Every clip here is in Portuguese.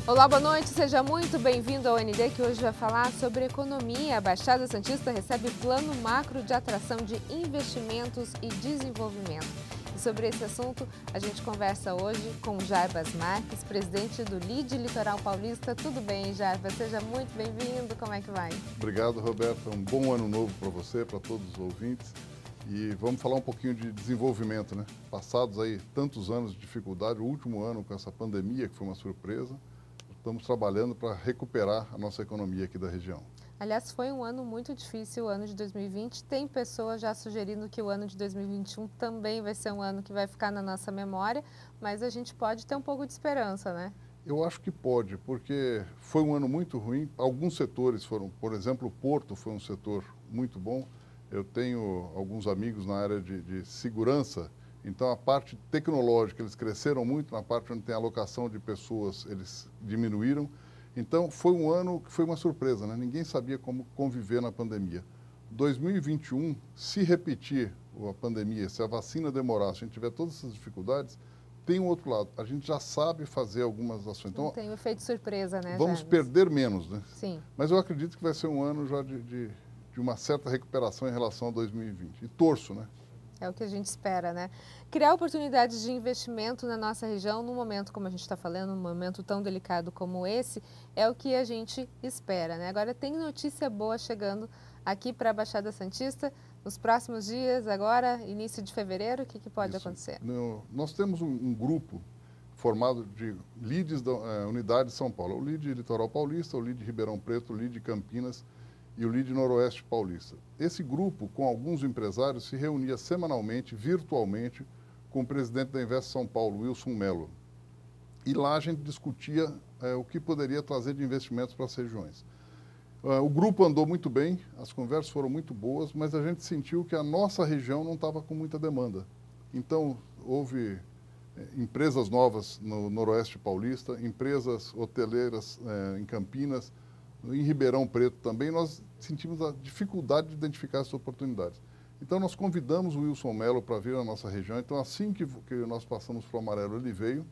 Olá, boa noite, seja muito bem-vindo ao ND, que hoje vai falar sobre economia. A Baixada Santista recebe plano macro de atração de investimentos e desenvolvimento. E sobre esse assunto, a gente conversa hoje com Jarbas Marques, presidente do LIDE Litoral Paulista. Tudo bem, Jarbas? Seja muito bem-vindo, como é que vai? Obrigado, Roberta. Um bom ano novo para você, para todos os ouvintes. E vamos falar um pouquinho de desenvolvimento, né? Passados aí tantos anos de dificuldade, o último ano com essa pandemia, que foi uma surpresa, estamos trabalhando para recuperar a nossa economia aqui da região. Aliás, foi um ano muito difícil, o ano de 2020. Tem pessoas já sugerindo que o ano de 2021 também vai ser um ano que vai ficar na nossa memória, mas a gente pode ter um pouco de esperança, né? Eu acho que pode, porque foi um ano muito ruim. Alguns setores foram, por exemplo, o Porto foi um setor muito bom. Eu tenho alguns amigos na área de segurança, então a parte tecnológica eles cresceram muito, na parte onde tem alocação de pessoas eles diminuíram. Então foi um ano que foi uma surpresa, né? Ninguém sabia como conviver na pandemia. 2021, se repetir a pandemia, se a vacina demorar, se a gente tiver todas essas dificuldades, tem um outro lado, a gente já sabe fazer algumas ações. Então, tem o efeito surpresa, né, vamos Jarbas? perder menos, né? Sim. Mas eu acredito que vai ser um ano já de uma certa recuperação em relação a 2020. E torço, né? É o que a gente espera, né? Criar oportunidades de investimento na nossa região, num momento como a gente está falando, num momento tão delicado como esse, é o que a gente espera, né? Agora tem notícia boa chegando aqui para a Baixada Santista. Nos próximos dias, agora, início de fevereiro, o que pode acontecer? Nós temos um grupo formado de LIDs da Unidade de São Paulo. O LIDE Litoral Paulista, o LIDE Ribeirão Preto, o LIDE Campinas e o LIDE Noroeste Paulista. Esse grupo, com alguns empresários, se reunia semanalmente, virtualmente, com o presidente da Invest São Paulo, Wilson Mello. E lá a gente discutia o que poderia trazer de investimentos para as regiões. O grupo andou muito bem, as conversas foram muito boas, mas a gente sentiu que a nossa região não estava com muita demanda. Então, houve empresas novas no Noroeste Paulista, empresas hoteleiras em Campinas, em Ribeirão Preto também. Nós sentimos a dificuldade de identificar essas oportunidades. Então, nós convidamos o Wilson Mello para vir à nossa região. Então, assim que nós passamos para o Amarelo, ele veio.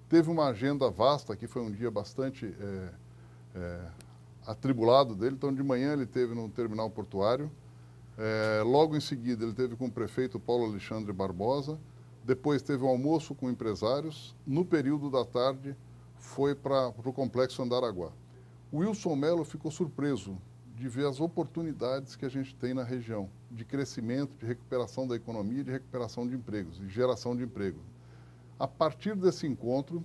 Teve uma agenda vasta, aqui foi um dia bastante atribulado dele. Então, de manhã ele teve no terminal portuário. Logo em seguida, ele teve com o prefeito Paulo Alexandre Barbosa. Depois teve um almoço com empresários. No período da tarde, foi para o Complexo Andaraguá. O Wilson Mello ficou surpreso de ver as oportunidades que a gente tem na região, de crescimento, de recuperação da economia, de recuperação de empregos, de geração de emprego. A partir desse encontro,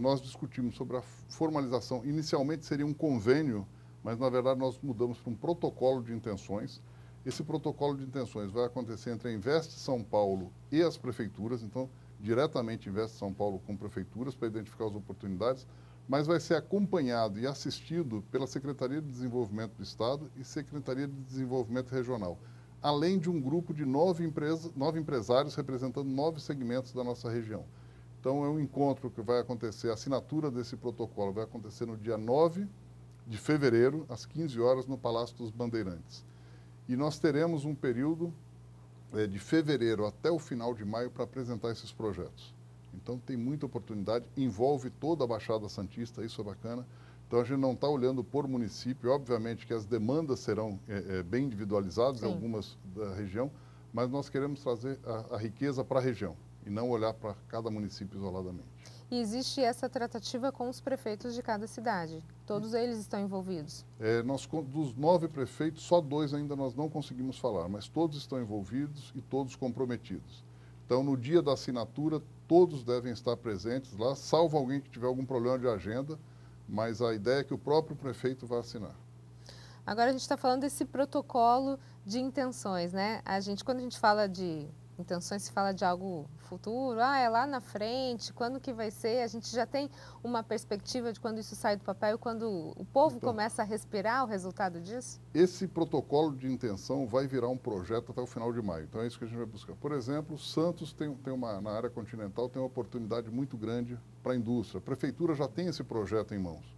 nós discutimos sobre a formalização. Inicialmente seria um convênio, mas na verdade nós mudamos para um protocolo de intenções. Esse protocolo de intenções vai acontecer entre a Invest São Paulo e as prefeituras, então diretamente Invest São Paulo com prefeituras para identificar as oportunidades, mas vai ser acompanhado e assistido pela Secretaria de Desenvolvimento do Estado e Secretaria de Desenvolvimento Regional, além de um grupo de 9 empresários representando 9 segmentos da nossa região. Então, é um encontro que vai acontecer, a assinatura desse protocolo vai acontecer no dia 9 de fevereiro, às 15 horas, no Palácio dos Bandeirantes. E nós teremos um período de fevereiro até o final de maio para apresentar esses projetos. Então, tem muita oportunidade, envolve toda a Baixada Santista, isso é bacana. Então, a gente não está olhando por município, obviamente que as demandas serão bem individualizadas, Sim, algumas da região, mas nós queremos trazer a riqueza para a região e não olhar para cada município isoladamente. E existe essa tratativa com os prefeitos de cada cidade? Todos eles estão envolvidos? Dos 9 prefeitos, só 2 ainda nós não conseguimos falar, mas todos estão envolvidos e todos comprometidos. Então, no dia da assinatura, todos devem estar presentes lá, salvo alguém que tiver algum problema de agenda, mas a ideia é que o próprio prefeito vai assinar. Agora a gente está falando desse protocolo de intenções, né? Quando a gente fala de intenções, se fala de algo futuro, é lá na frente, quando que vai ser? A gente já tem uma perspectiva de quando isso sai do papel, quando o povo começa a respirar o resultado disso? Esse protocolo de intenção vai virar um projeto até o final de maio, então é isso que a gente vai buscar. Por exemplo, Santos na área continental tem uma oportunidade muito grande para a indústria. A prefeitura já tem esse projeto em mãos.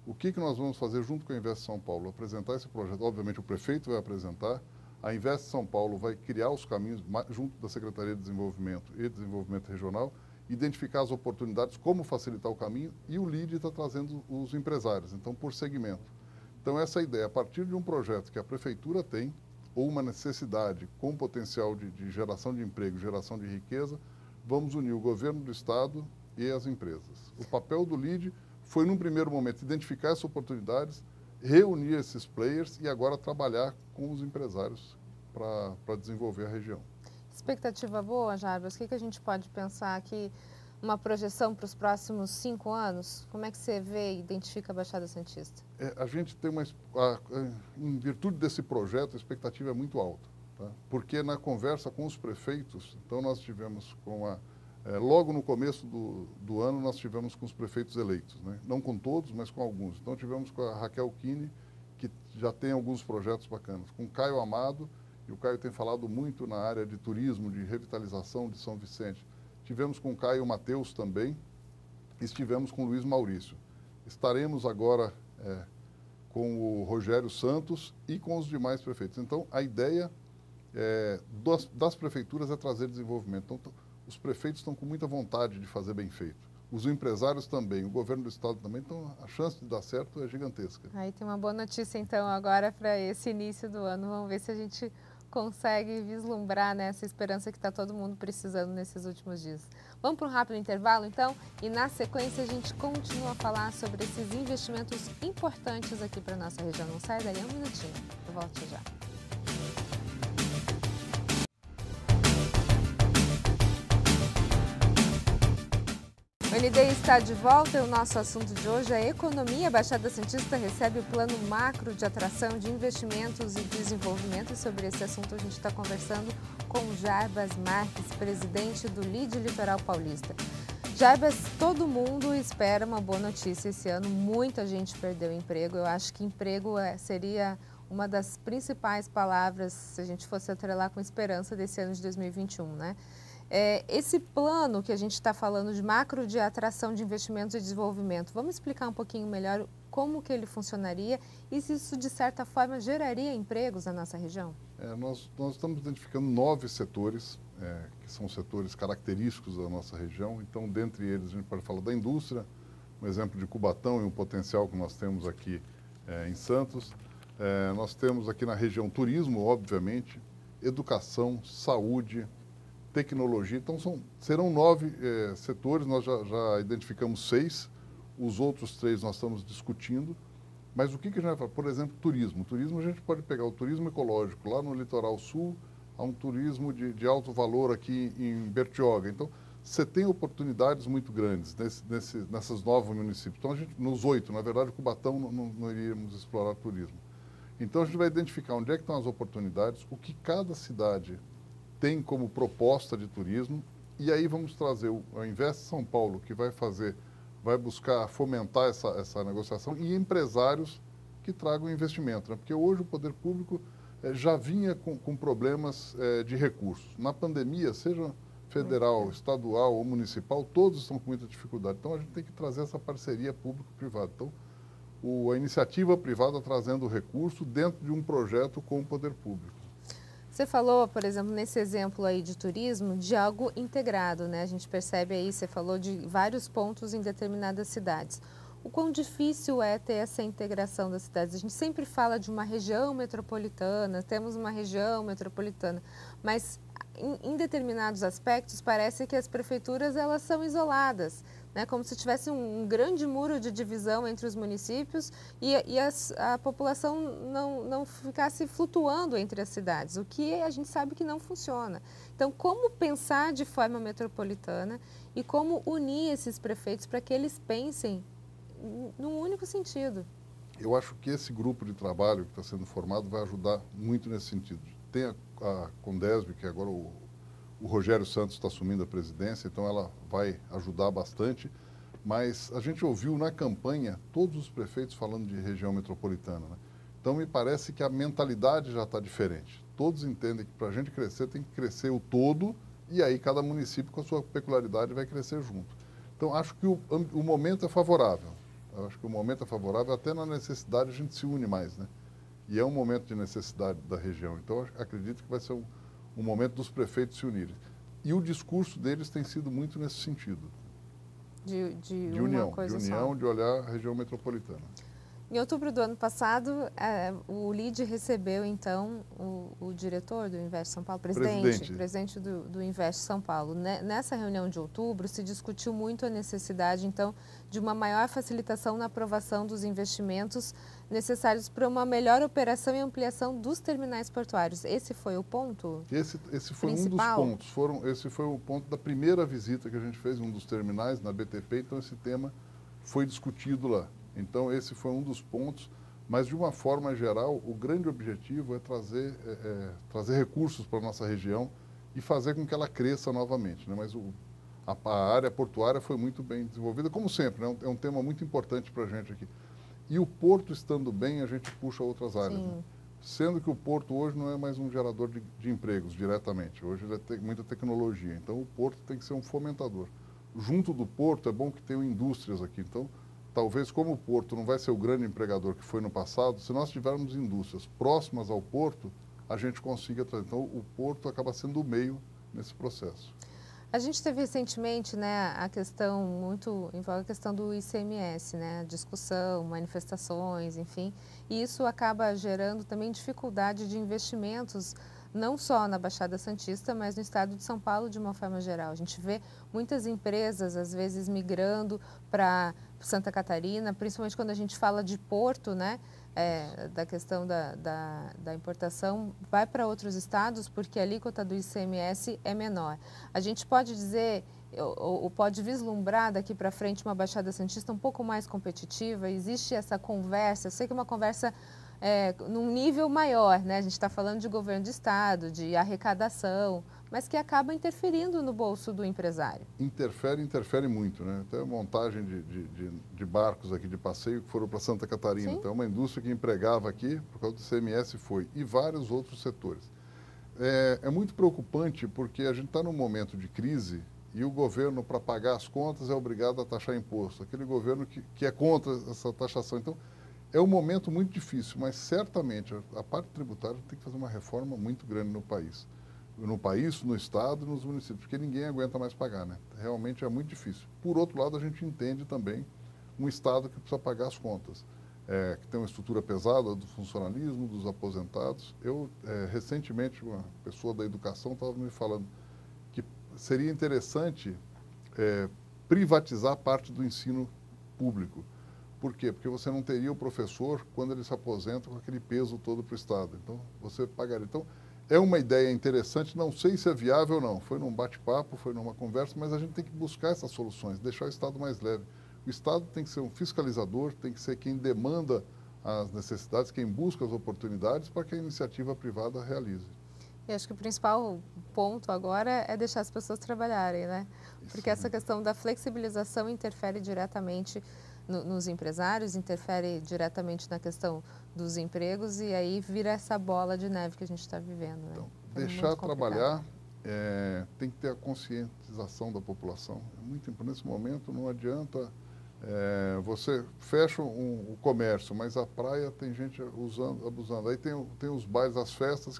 O que nós vamos fazer junto com a Invest São Paulo? Apresentar esse projeto. Obviamente o prefeito vai apresentar, a Invest São Paulo vai criar os caminhos junto da Secretaria de Desenvolvimento e Desenvolvimento Regional identificar as oportunidades, como facilitar o caminho, e o LEAD está trazendo os empresários, então por segmento. Então essa ideia, a partir de um projeto que a prefeitura tem, ou uma necessidade com potencial de geração de emprego, geração de riqueza, vamos unir o governo do estado e as empresas. O papel do LEAD foi, num primeiro momento, identificar essas oportunidades, reunir esses players e agora trabalhar com os empresários para desenvolver a região. Expectativa boa, Jarbas? O que a gente pode pensar aqui? Uma projeção para os próximos 5 anos? Como é que você vê e identifica a Baixada Santista? A gente tem em virtude desse projeto, a expectativa é muito alta, tá? Porque na conversa com os prefeitos, então nós tivemos logo no começo do ano, nós tivemos com os prefeitos eleitos, né? Não com todos, mas com alguns. Então tivemos com a Raquel Kine, que já tem alguns projetos bacanas, com o Caio Amado, e o Caio tem falado muito na área de turismo, de revitalização de São Vicente. Tivemos com o Caio Mateus também, e estivemos com o Luiz Maurício. Estaremos agora com o Rogério Santos e com os demais prefeitos. Então, a ideia das prefeituras é trazer desenvolvimento. Então, os prefeitos estão com muita vontade de fazer bem feito. Os empresários também, o governo do estado também, então a chance de dar certo é gigantesca. Aí tem uma boa notícia, então, agora para esse início do ano. Vamos ver se a gente consegue vislumbrar, né, essa esperança que está todo mundo precisando nesses últimos dias. Vamos para um rápido intervalo, então, e na sequência a gente continua a falar sobre esses investimentos importantes aqui para a nossa região. Não sai daí um minutinho, eu volto já. O ND está de volta e o nosso assunto de hoje é economia. A Baixada Santista recebe o Plano Macro de Atração de Investimentos e Desenvolvimento. E sobre esse assunto a gente está conversando com Jarbas Marques, presidente do LEAD Litoral Paulista. Jarbas, todo mundo espera uma boa notícia esse ano. Muita gente perdeu emprego. Eu acho que emprego seria uma das principais palavras, se a gente fosse atrelar com esperança desse ano de 2021, né? Esse plano que a gente está falando de macro de atração de investimentos e desenvolvimento, vamos explicar um pouquinho melhor como que ele funcionaria e se isso, de certa forma, geraria empregos na nossa região? Nós estamos identificando 9 setores, que são setores característicos da nossa região. Então, dentre eles, a gente pode falar da indústria, um exemplo de Cubatão e um potencial que nós temos aqui em Santos. Nós temos aqui na região turismo, obviamente, educação, saúde, tecnologia. Então, serão 9 setores, nós já identificamos 6, os outros 3 nós estamos discutindo. Mas o que a gente vai falar? Por exemplo, turismo. Turismo, a gente pode pegar o turismo ecológico lá no litoral sul, há um turismo de alto valor aqui em Bertioga. Então, você tem oportunidades muito grandes nessas 9 municípios. Então, nos 8, na verdade, Cubatão não iríamos explorar turismo. Então, a gente vai identificar onde é que estão as oportunidades, o que cada cidade tem como proposta de turismo, e aí vamos trazer o Invest São Paulo, que vai buscar fomentar essa negociação, e empresários que tragam investimento, né? Porque hoje o poder público já vinha com problemas de recursos. Na pandemia, seja federal, estadual ou municipal, todos estão com muita dificuldade. Então, a gente tem que trazer essa parceria público-privada. Então, a iniciativa privada trazendo recurso dentro de um projeto com o poder público. Você falou, por exemplo, nesse exemplo aí de turismo, de algo integrado, né? A gente percebe aí, você falou de vários pontos em determinadas cidades. O quão difícil é ter essa integração das cidades? A gente sempre fala de uma região metropolitana, temos uma região metropolitana, mas em determinados aspectos parece que as prefeituras elas são isoladas, né? Como se tivesse um grande muro de divisão entre os municípios e a população não ficasse flutuando entre as cidades, o que a gente sabe que não funciona. Então, como pensar de forma metropolitana e como unir esses prefeitos para que eles pensem num único sentido? Eu acho que esse grupo de trabalho que está sendo formado vai ajudar muito nesse sentido. Tem a Condesb, que agora o Rogério Santos está assumindo a presidência, então ela vai ajudar bastante, mas a gente ouviu na campanha todos os prefeitos falando de região metropolitana, né? Então me parece que a mentalidade já está diferente. Todos entendem que para a gente crescer tem que crescer o todo e aí cada município com a sua peculiaridade vai crescer junto. Então acho que o momento é favorável. Eu acho que o momento é favorável, até na necessidade a gente se une mais, né? E é um momento de necessidade da região. Então, acredito que vai ser um momento dos prefeitos se unirem. E o discurso deles tem sido muito nesse sentido. De união, coisa de olhar a região metropolitana. Em outubro do ano passado, o LIDE recebeu, então, o diretor do Invest São Paulo, presidente do Invest São Paulo. Nessa reunião de outubro, se discutiu muito a necessidade, então, de uma maior facilitação na aprovação dos investimentos necessários para uma melhor operação e ampliação dos terminais portuários. Esse foi o ponto? Esse foi principal? Um dos pontos. Esse foi o ponto da primeira visita que a gente fez, um dos terminais, na BTP, então esse tema foi discutido lá. Então, esse foi um dos pontos, mas de uma forma geral, o grande objetivo é trazer recursos para a nossa região e fazer com que ela cresça novamente, né? Mas a área portuária foi muito bem desenvolvida, como sempre, né? É um tema muito importante para a gente aqui. E o porto estando bem, a gente puxa outras áreas, né? Sendo que o porto hoje não é mais um gerador de empregos diretamente, hoje ele tem muita tecnologia, então o porto tem que ser um fomentador. Junto do porto é bom que tenham indústrias aqui, então talvez como o porto não vai ser o grande empregador que foi no passado, se nós tivermos indústrias próximas ao porto, a gente consiga trazer. Então, o porto acaba sendo o meio nesse processo. A gente teve recentemente, né, a questão muito em voga, a questão do ICMS, né, discussão, manifestações, enfim, e isso acaba gerando também dificuldade de investimentos, não só na Baixada Santista, mas no estado de São Paulo de uma forma geral. A gente vê muitas empresas, às vezes, migrando para Santa Catarina, principalmente quando a gente fala de porto, né, da questão da importação, vai para outros estados porque a alíquota do ICMS é menor. A gente pode dizer, ou pode vislumbrar daqui para frente uma Baixada Santista um pouco mais competitiva? Existe essa conversa? Eu sei que é uma conversa num nível maior, né? A gente está falando de governo de estado, de arrecadação, mas que acaba interferindo no bolso do empresário. Interfere muito, né? Até a montagem de barcos aqui de passeio que foram para Santa Catarina. Sim. Então, uma indústria que empregava aqui, por causa do ICMS, foi, e vários outros setores. É muito preocupante porque a gente está num momento de crise e o governo, para pagar as contas, é obrigado a taxar imposto. Aquele governo que é contra essa taxação. Então, é um momento muito difícil, mas certamente a parte tributária tem que fazer uma reforma muito grande no país. No estado e nos municípios, porque ninguém aguenta mais pagar, né? Realmente é muito difícil. Por outro lado, a gente entende também um estado que precisa pagar as contas, que tem uma estrutura pesada do funcionalismo, dos aposentados. Recentemente, uma pessoa da educação estava me falando que seria interessante privatizar parte do ensino público. Por quê? Porque você não teria o professor, quando ele se aposenta, com aquele peso todo para o Estado. Então, você pagaria. Então, é uma ideia interessante, não sei se é viável ou não. Foi num bate-papo, foi numa conversa, mas a gente tem que buscar essas soluções, deixar o Estado mais leve. O Estado tem que ser um fiscalizador, tem que ser quem demanda as necessidades, quem busca as oportunidades para que a iniciativa privada realize. E acho que o principal ponto agora é deixar as pessoas trabalharem, né? Porque essa questão da flexibilização interfere diretamente nos empresários, interfere diretamente na questão dos empregos e aí vira essa bola de neve que a gente está vivendo, né? Então, deixar trabalhar, tem que ter a conscientização da população. É muito importante. Nesse momento não adianta você fecha o comércio, mas a praia tem gente abusando. Aí tem os bailes, as festas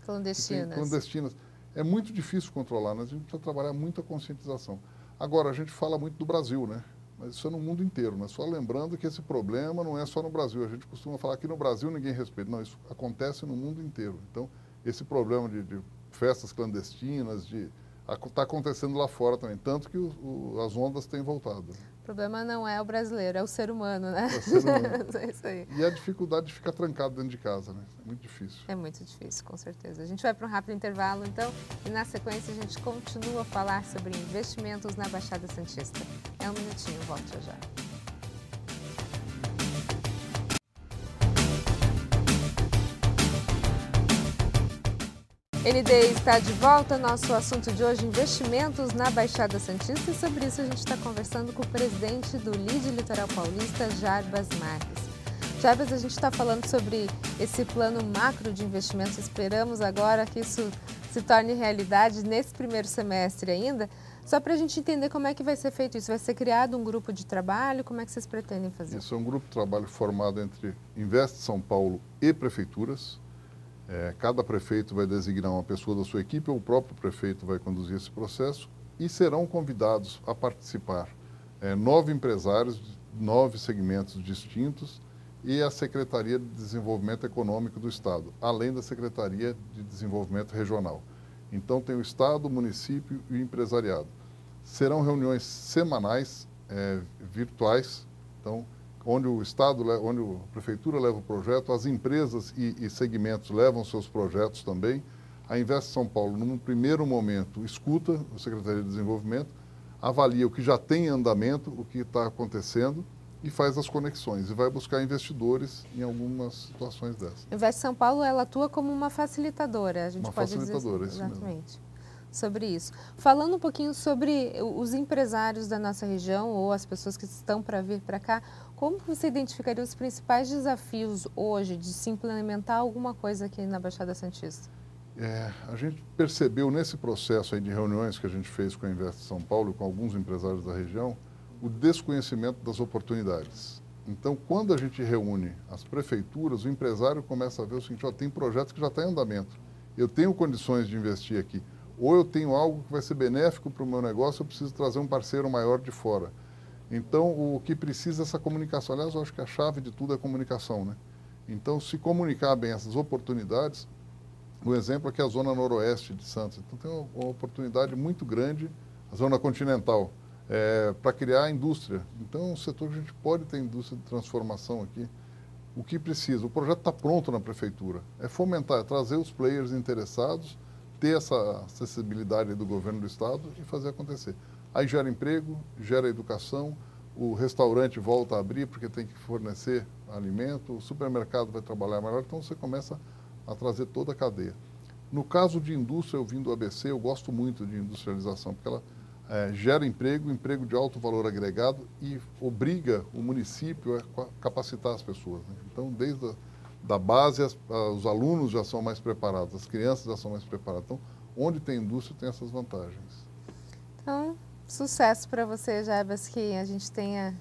clandestinas. É muito difícil controlar, mas a gente precisa trabalhar muito a conscientização. Agora, a gente fala muito do Brasil, né? Mas isso é no mundo inteiro, né? Só lembrando que esse problema não é só no Brasil. A gente costuma falar que no Brasil ninguém respeita. Não, isso acontece no mundo inteiro. Então, esse problema de festas clandestinas, está acontecendo lá fora também. Tanto que as ondas têm voltado. O problema não é o brasileiro, é o ser humano, né? É o ser humano. É isso aí. E a dificuldade de ficar trancado dentro de casa, né? É muito difícil. É muito difícil, com certeza. A gente vai para um rápido intervalo, então, e na sequência a gente continua a falar sobre investimentos na Baixada Santista. É um minutinho, volto já. ND está de volta, nosso assunto de hoje, investimentos na Baixada Santista, e sobre isso a gente está conversando com o presidente do LIDE Litoral Paulista, Jarbas Marques. Jarbas, a gente está falando sobre esse plano macro de investimentos, esperamos agora que isso se torne realidade nesse primeiro semestre ainda, só para a gente entender como é que vai ser feito isso. Vai ser criado um grupo de trabalho, como é que vocês pretendem fazer? Isso é um grupo de trabalho formado entre Invest São Paulo e prefeituras. Cada prefeito vai designar uma pessoa da sua equipe, ou o próprio prefeito vai conduzir esse processo, e serão convidados a participar 9 empresários, 9 segmentos distintos, e a Secretaria de Desenvolvimento Econômico do Estado, além da Secretaria de Desenvolvimento Regional. Então tem o Estado, o município e o empresariado. Serão reuniões semanais, virtuais, então, onde o Estado, onde a Prefeitura leva o projeto, as empresas e segmentos levam seus projetos também. A Invest São Paulo, num primeiro momento, escuta a Secretaria de Desenvolvimento, avalia o que já tem em andamento, o que está acontecendo, e faz as conexões, e vai buscar investidores em algumas situações dessas. A Invest São Paulo, ela atua como uma facilitadora, a gente uma pode facilitadora, dizer assim, exatamente. Isso mesmo. Sobre isso. Falando um pouquinho sobre os empresários da nossa região ou as pessoas que estão para vir para cá, como você identificaria os principais desafios hoje de se implementar alguma coisa aqui na Baixada Santista? A gente percebeu nesse processo aí de reuniões que a gente fez com a Invest São Paulo e com alguns empresários da região, o desconhecimento das oportunidades. Então, quando a gente reúne as prefeituras, o empresário começa a ver o seguinte: tem projetos que já estão em andamento, eu tenho condições de investir aqui, ou eu tenho algo que vai ser benéfico para o meu negócio, eu preciso trazer um parceiro maior de fora. Então, o que precisa é essa comunicação. Aliás, eu acho que a chave de tudo é a comunicação, né? Então, se comunicar bem essas oportunidades, o exemplo aqui é a zona noroeste de Santos. Então, tem uma oportunidade muito grande, a zona continental, para criar indústria. Então, é um setor que a gente pode ter indústria de transformação aqui. O que precisa? O projeto está pronto na prefeitura. É fomentar, é trazer os players interessados, ter essa acessibilidade do governo do estado e fazer acontecer. Aí gera emprego, gera educação, o restaurante volta a abrir porque tem que fornecer alimento, o supermercado vai trabalhar melhor, então você começa a trazer toda a cadeia. No caso de indústria, eu vim do ABC, eu gosto muito de industrialização, porque ela gera emprego de alto valor agregado e obriga o município a capacitar as pessoas, né? Então, desde da base, os alunos já são mais preparados, as crianças já são mais preparadas. Então, onde tem indústria, tem essas vantagens. Então, sucesso para você, Jarbas, que a gente tenha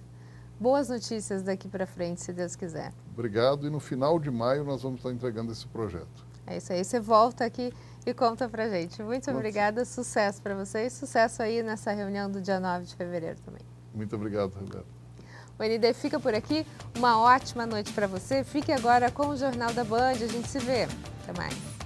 boas notícias daqui para frente, se Deus quiser. Obrigado, e no final de maio nós vamos estar entregando esse projeto. É isso aí, você volta aqui e conta pra gente. Muito obrigada, sucesso para vocês, sucesso aí nessa reunião do dia 9 de fevereiro também. Muito obrigado, Roberto. O ND fica por aqui, uma ótima noite para você. Fique agora com o Jornal da Band, a gente se vê. Até mais.